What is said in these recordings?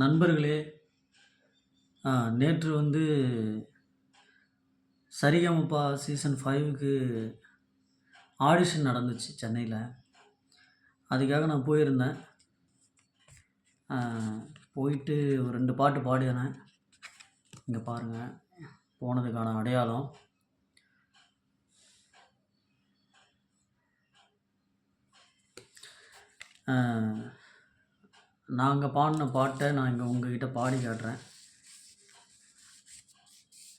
நண்பர்களே, நேற்று வந்து சரிகமபா சீசன் 5க்கு ஆடிஷன் நடந்துச்சு சென்னையில. அதுக்காக நான் போயிருந்தேன். போயிட்டு ஒரு 2 பாட்டு பாடினேன். இங்க பாருங்க, போனதுக்கான அடையாளம். நான் அங்க பாடின பாட்ட நான் இங்க உங்ககிட்ட பாடி காட்டுறேன்.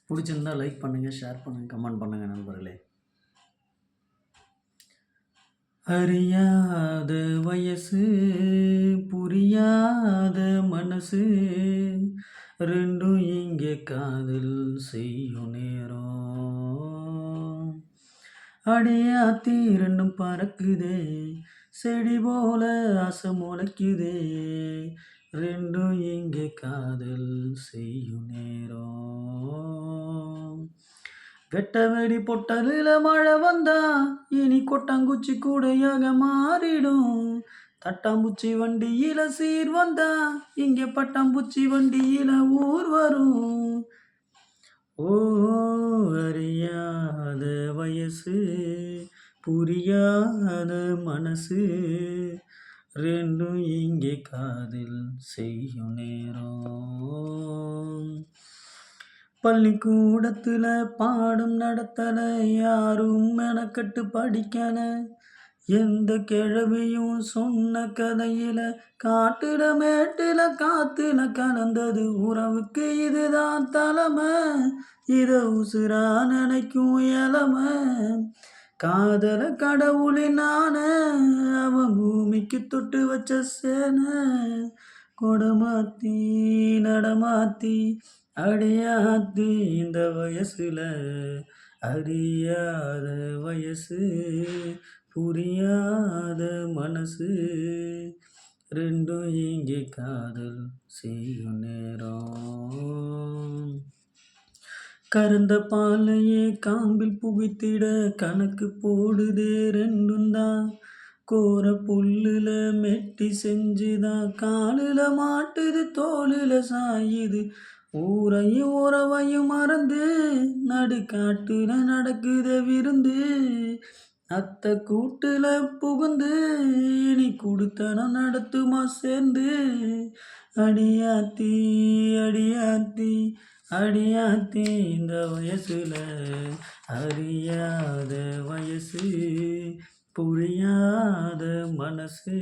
பிடிச்சிருந்தா லைக் பண்ணுங்க, ஷேர் பண்ணுங்க, கமெண்ட் பண்ணுங்க நண்பர்களே. அறியாத வயசு, புரியாத மனசு, ரெண்டும் இங்கே காதல் செய்யும் நேரம். அடியாத்தி ரெண்டும் பறக்குதே, செடி போல ஆசை முளைக்குதே, ரெண்டும் இங்கே காதல் செய்யும் நேரம். வெட்ட வெடி பொட்டலில் மழை வந்தா இனி கொட்டாங்குச்சி கூடையாக மாறிடும். தட்டாம்பூச்சி வண்டியில சீர் வந்தா இங்கே பட்டாம்பூச்சி வண்டியில ஊர் வரும். ஓ, அறியாத வயசு, புரியாத மனசு, ரெண்டும் இங்கே காதல் செய்யும் நேரம். பள்ளிக்கூடத்துல பாடம் நடத்தல, யாரும் மெனக்கட்டு படிக்கல. எந்த கிழவியும் சொன்ன கதையில காட்டுல மேட்டுல காத்துல கலந்தது உறவுக்கு இதுதான் தலைமை. இத உசுரா நினைக்கும் இளமை. காதல கடவுளினான அவன் பூமிக்கு தொட்டு வச்ச சேனை. கொடமாத்தி நடமாத்தி அடியாத்தி இந்த வயசுல, அறியாத வயசு, புரியாத மனசு, ரெண்டும் இங்கே காதல் செய்யும் நேரம். கறந்த பாலையே காம்பில் புகுத்திட கணக்கு போடுதே ரெண்டும் தான். கோர புல்லுல மெட்டி செஞ்சுதான் காலுல மாட்டுது, தோலுல சாயுது. ஊரையும் உறவையும் மறந்து நடுக்காட்டுல நடக்குத விருந்து. அத்த கூட்டுல புகுந்து இனி குடுத்தனம் நடத்துமா சேர்ந்து. அடியாத்தி அடியாத்தி அடியாத்தி இந்த வயசுல, அறியாத வயசு, புரியாத மனசு,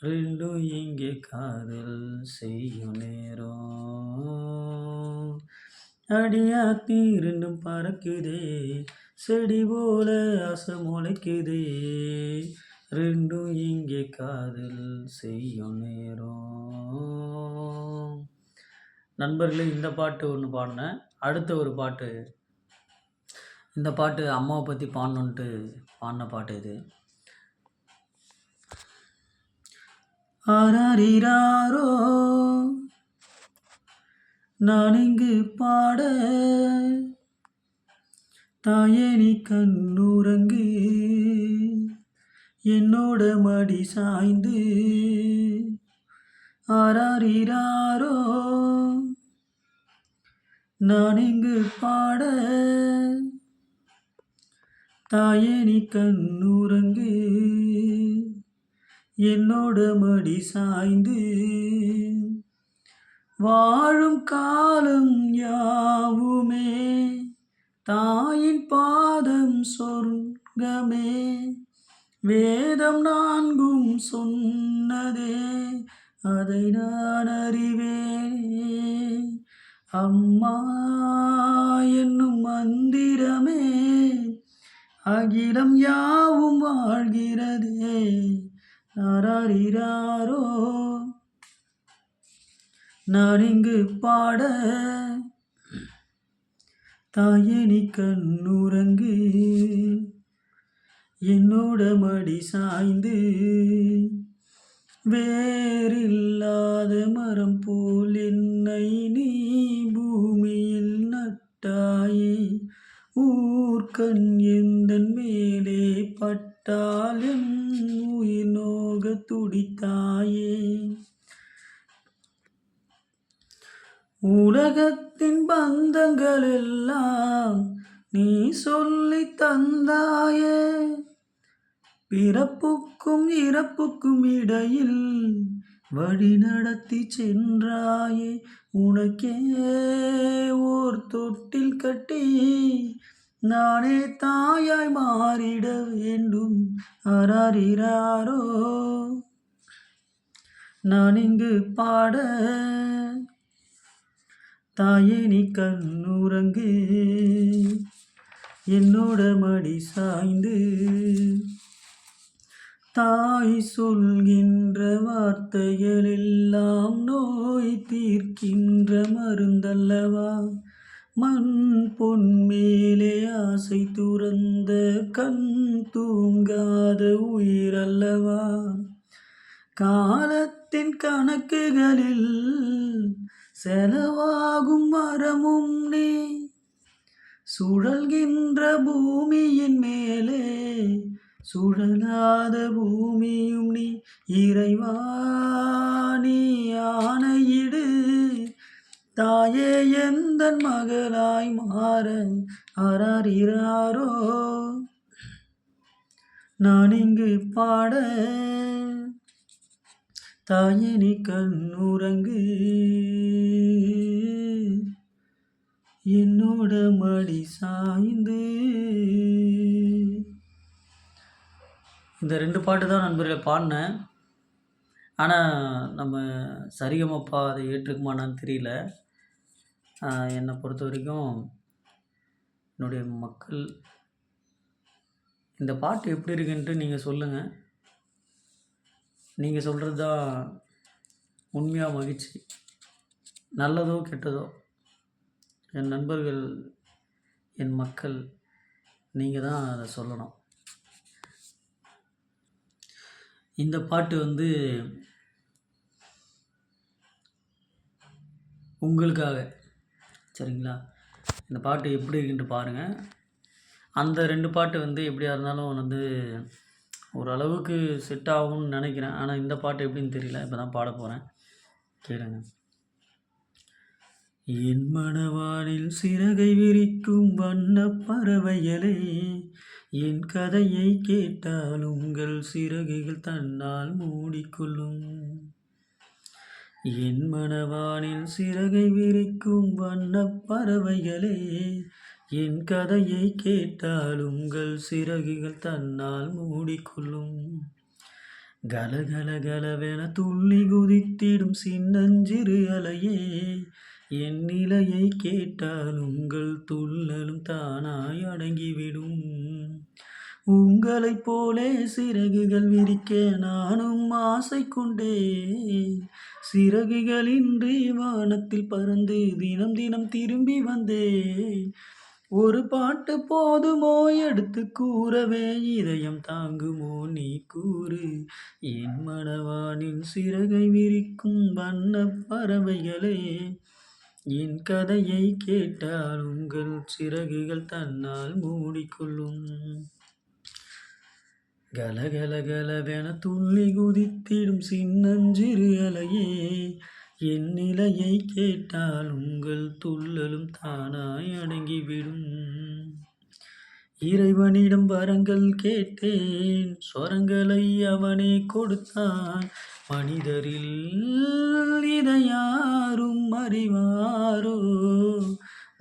ரெண்டும் இங்கே காதல் செய்யும் நேரம். அடியாத்தி ரெண்டும் பறக்குதே, செடி போல ஆசை முளைக்குதே, ரெண்டும் இங்கே காதல் செய்யும் நேரம். நண்பர்களே, இந்த பாட்டு ஒன்று பாடினேன். அடுத்த ஒரு பாட்டு, இந்த பாட்டு அம்மாவை பற்றி பாடணுன்ட்டு பாடின பாட்டு இது. ஆராரிராரோ நான் இங்கு பாட, தாயே நீ கண்ணுறங்கு, என்னோட மடி சாய்ந்து. ஆராரிராரோ நான் இங்கு பாட, தாயே நீ கண்ணுறங்கு, என்னோட மடி சாய்ந்து. வாழும் காலம் யாவுமே தாயின் பாதம் சொர்க்கமே. வேதம் 4ம் சொன்னதே அதை நான் அறிவேனே. அம்மா என்னும் மந்திரமே அகிலம் யாவும் வாழ்கிறதே. ஆராரிராரோ நான் இங்கு பாட, தாயே நீ கண்ணுறங்கு, என்னோட மடி சாய்ந்து. வேறில்லாத மரம் போல் என்னை நீ பூமியில் நட்டாயே. ஊர்கண் எந்தன் மேலே பட்டால் என் உயிர் நோக துடித்தாயே. உலகத்தின் பந்தங்கள் எல்லாம் நீ சொல்லி தந்தாயே, பிறப்புக்கும் இறப்புக்கும் இடையில் வழி நடத்தி சென்றாயே. உனக்கே ஓர் தொட்டில் கட்டி நானே தாயாய் மாறிட வேண்டும். ஆராரிராரோ. நான் இங்கு பாட, தாயே நீ கண்ணுறங்கு, என்னோட மடி சாய்ந்து. தாய் சொல்கின்ற வார்த்தைகள் எல்லாம் நோய் தீர்க்கின்ற மருந்தல்லவா. மண் பொன் மேலே ஆசை துறந்த கண் தூங்காத உயிரல்லவா. காலத்தின் கணக்குகளில் செலவாகும் மரமும் நீ, சுழல்கின்ற பூமியின் மேலே சுழலாத பூமியும் நீ. இறைவா நீ ஆணையிடு, தாயே எந்தன் மகளாய் மாற. ஆராரிராரோ. நான் இங்கு பாட, தாயே நீ கண்ணுறங்கு, என்னோட மடி சாய்ந்து. இந்த 2 பாட்டு தான் நண்பர்களே பாடினேன். ஆனால் நம்ம சரிகமப்பா அதை ஏற்றுக்குமானான்னு தெரியல. என்னை பொறுத்த வரைக்கும் என்னுடைய மக்கள் இந்த பாட்டு எப்படி இருக்குன்ட்டு நீங்கள் சொல்லுங்கள். நீங்கள் சொல்கிறது தான் உண்மையாக மகிழ்ச்சி. நல்லதோ கெட்டதோ என் நண்பர்கள், என் மக்கள், நீங்கள் தான் அதை சொல்லணும். இந்த பாட்டு வந்து உங்களுக்காக, சரிங்களா? இந்த பாட்டு எப்படி இருக்குன்ட்டு பாருங்கள். அந்த 2 பாட்டு வந்து எப்படியா இருந்தாலும் வந்து ஓரளவுக்கு செட் ஆகும்னு நினைக்கிறேன். ஆனால் இந்த பாட்டு எப்படின்னு தெரியல. இப்போ தான் பாட போகிறேன், கேளுங்க. என் மனவானில் சிறகை விரிக்கும் வண்ண பறவைகளே, என் கதையை கேட்டால் உங்கள் சிறகுகள் தன்னால் மூடிக்கொள்ளும். என் மனவானில் சிறகை விரிக்கும் வண்ண பறவைகளே, என் கதையை கேட்டால் உங்கள் சிறகுகள் தன்னால் மூடிக்கொள்ளும். கலகல கலவென துள்ளி குதித்திடும் சின்னஞ்சிறு அலையே, என் நிலையை கேட்டால் உங்கள் துள்ளலும் தானாய் அடங்கிவிடும். உங்களைப் போலே சிறகுகள் விரிக்க நானும் ஆசை கொண்டேன். சிறகுகளின்றி வானத்தில் பறந்து தினம் தினம் திரும்பி வந்தேன். ஒரு பாட்டு போதுமோ எடுத்து கூறவே, இதயம் தாங்குமோ நீ கூறு. என் மனவானின் சிறகை விரிக்கும் வண்ண பறவைகளே, என் கதையை கேட்டால் உங்கள் சிறகுகள் தன்னால் மூடிக்கொள்ளும். கலகல கலவென துள்ளி குதித்திடும் சின்னஞ்சிறு அலையே, என் நிலையை கேட்டால் உங்கள் துள்ளலும் தானாய் அடங்கிவிடும். இறைவனிடம் வரங்கள் கேட்டேன், ஸ்வரங்களை அவனே கொடுத்தான். மனிதரில் இதை யாரும் அறிவாரோ.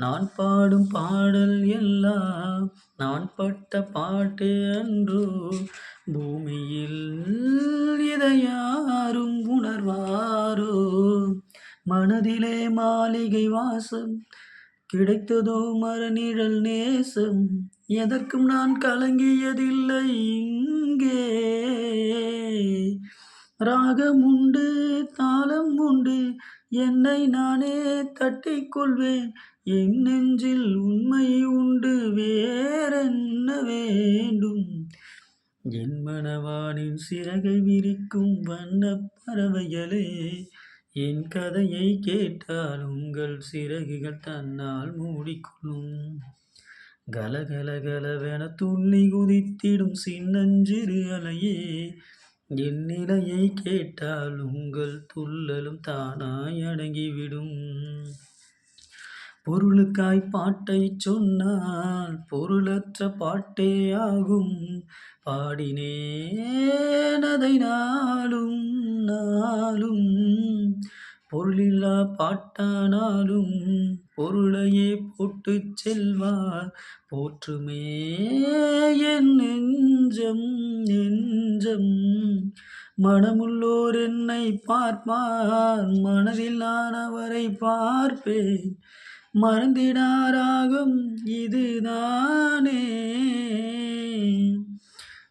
நான் பாடும் பாடல் எல்லாம் நான் பட்ட பாட்டு அன்றோ. பூமியில் இதை யாரும் உணர்வாரோ. மனதிலே மாளிகை வாசம் கிடைத்ததோ மரநிழல் நேசம். எதற்கும் நான் கலங்கியதில்லை இங்கே. ராகம் உண்டு, தாளம் உண்டு, என்னை நானே தட்டிக் கொள்வேன். என் நெஞ்சில் உண்மை உண்டு, வேறென்ன வேண்டும். என் மனவானின் சிறகை விரிக்கும் வண்ண பறவைகளே, என் கதையை கேட்டால் உங்கள் சிறகுகள் தன்னால் மூடிக்கொள்ளும். கலகல கலவென துள்ளி குதித்திடும் சின்னஞ்சிறு அலையே, என் நிலையை கேட்டால் உங்கள் துள்ளலும் தானாய் அடங்கிவிடும். பொருளுக்காய் பாட்டை சொன்னால் பொருளற்ற பாட்டே ஆகும். பாடினேன் அதை நாளும் நாளும். பொருளில்லா பாட்டானாலும் பொருளையே போட்டுச் செல்வார். போற்றுமே என் நெஞ்சம் நெஞ்சம். மனமுள்ளோர் என்னை பார்ப்பார், மனதில் நான் அவரை பார்ப்பேன். மறந்திடாராகும் இதுதானே.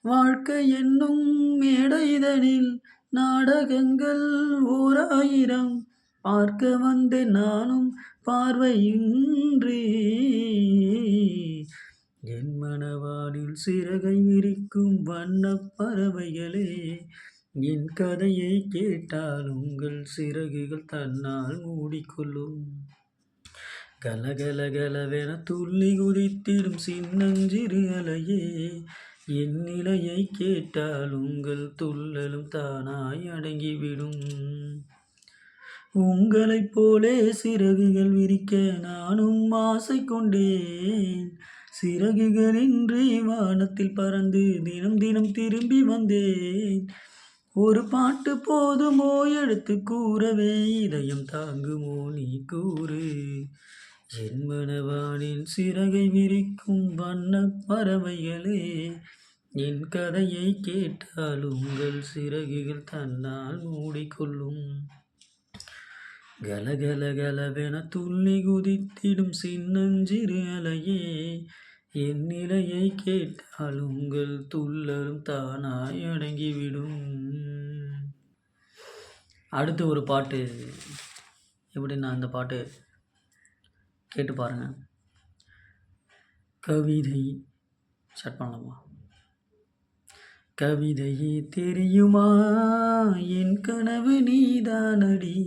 வாழ்க்கை என்னும் மேடைதனில் நாடகங்கள் 1000 பார்க்க வந்தேன் நானும் பார்வையின்றி. என் மனவானில் சிறகை விரிக்கும் வண்ணப் பறவைகளே, என் கதையை கேட்டால் உங்கள் சிறகுகள் தன்னால் மூடிக்கொள்ளும். கலகலகலவென துள்ளி குதித்திடும் சின்னஞ்சிறு அலையே, என் நிலையை கேட்டால் உங்கள் துள்ளலும் தானாய் அடங்கிவிடும். உங்களைப் போலே சிறகுகள் விரிக்க நானும் ஆசை கொண்டேன். சிறகுகளின்றி வானத்தில் பறந்து தினம் தினம் திரும்பி வந்தேன். ஒரு பாட்டு போதுமோ எடுத்து கூறவே, இதயம் தாங்குமோ நீ கூறு. என் மனவானில் சிறகை விரிக்கும் வண்ணப் பறவைகளே, என் கதையை கேட்டால் உங்கள் சிறகுகள் தன்னால் மூடிக்கொள்ளும். கலகலகலவென துள்ளி குதித்திடும் சின்னஞ்சிறு அலையே, என் நிலையை கேட்டால் உங்கள் துள்ளலும் தானாய் அடங்கிவிடும். அடுத்து ஒரு பாட்டு எப்படின்னா, இந்த பாட்டு கேட்டு பாருங்க. கவிதை ஸ்டார்ட் பண்ணலாமா? கவிதையே தெரியுமா என் கனவு நீதானடி.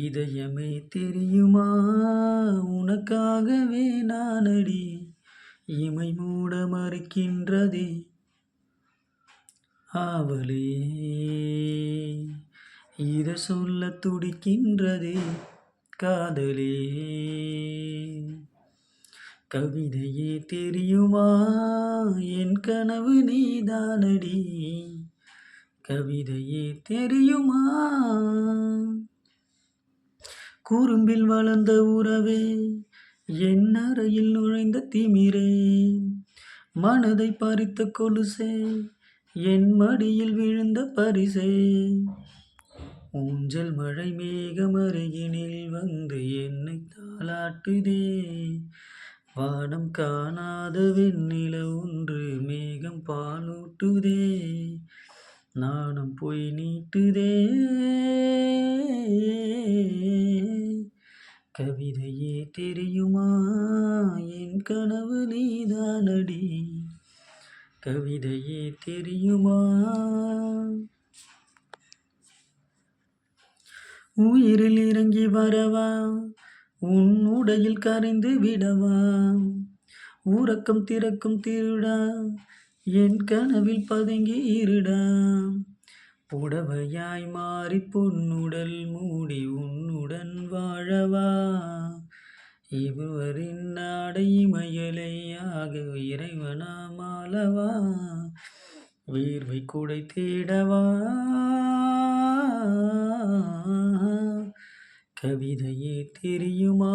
இதயமே தெரியுமா உனக்காகவே நானடி. இமை மூட மறுக்கின்றதே ஆவலே, இத சொல்ல துடிக்கின்றதே காதலே. கவிதையே தெரியுமா என் கனவு நீதானடி. கவிதையே தெரியுமா. குறும்பில் வளர்ந்த உறவே, என் அறையில் நுழைந்த திமிரே, மனதை பறித்த கொலுசே, என் மடியில் விழுந்த பரிசே. ஊஞ்சல் மழை மேகம் அருகினில் வந்து என்னை தாலாட்டுதே. வானம் காணாத வெண்ணில ஒன்று மேகம் பாலூட்டுதே. நாணம் பொய் நீட்டுதே. கவிதையே தெரியுமா என் கனவு நீதானடி. கவிதையே தெரியுமா. உயிரில் இறங்கி வரவா, உன் உடையில் கரைந்து விடவா. உறக்கம் திறக்கும் திருடா, என் கனவில் பதுங்கி இருடா. புடவையாய் மாறி பொன்னுடல் மூடி உன்னுடன் வாழவா. இவரின் நாடை மயலையாக இறைவனா மாலவா. வீர்வை கூடை தேடவா. கவிதையே தெரியுமா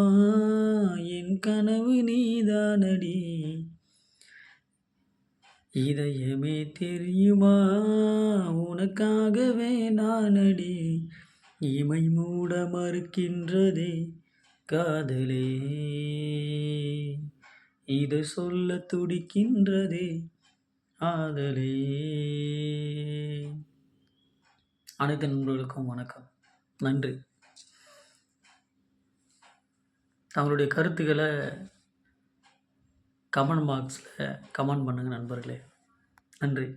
என் கனவு நீதானடி. இதயமே தெரியுமா உனக்காகவே நானடி. இமை மூட மறுக்கின்றதே காதலே, இதை சொல்ல துடிக்கின்றதே ஆதலே. அனைத்து நண்பர்களுக்கும் வணக்கம், நன்றி. தங்களுடைய கருத்துக்களை கமெண்ட் பாக்ஸில் கமெண்ட் பண்ணுங்கள் நண்பர்களே. நன்றி.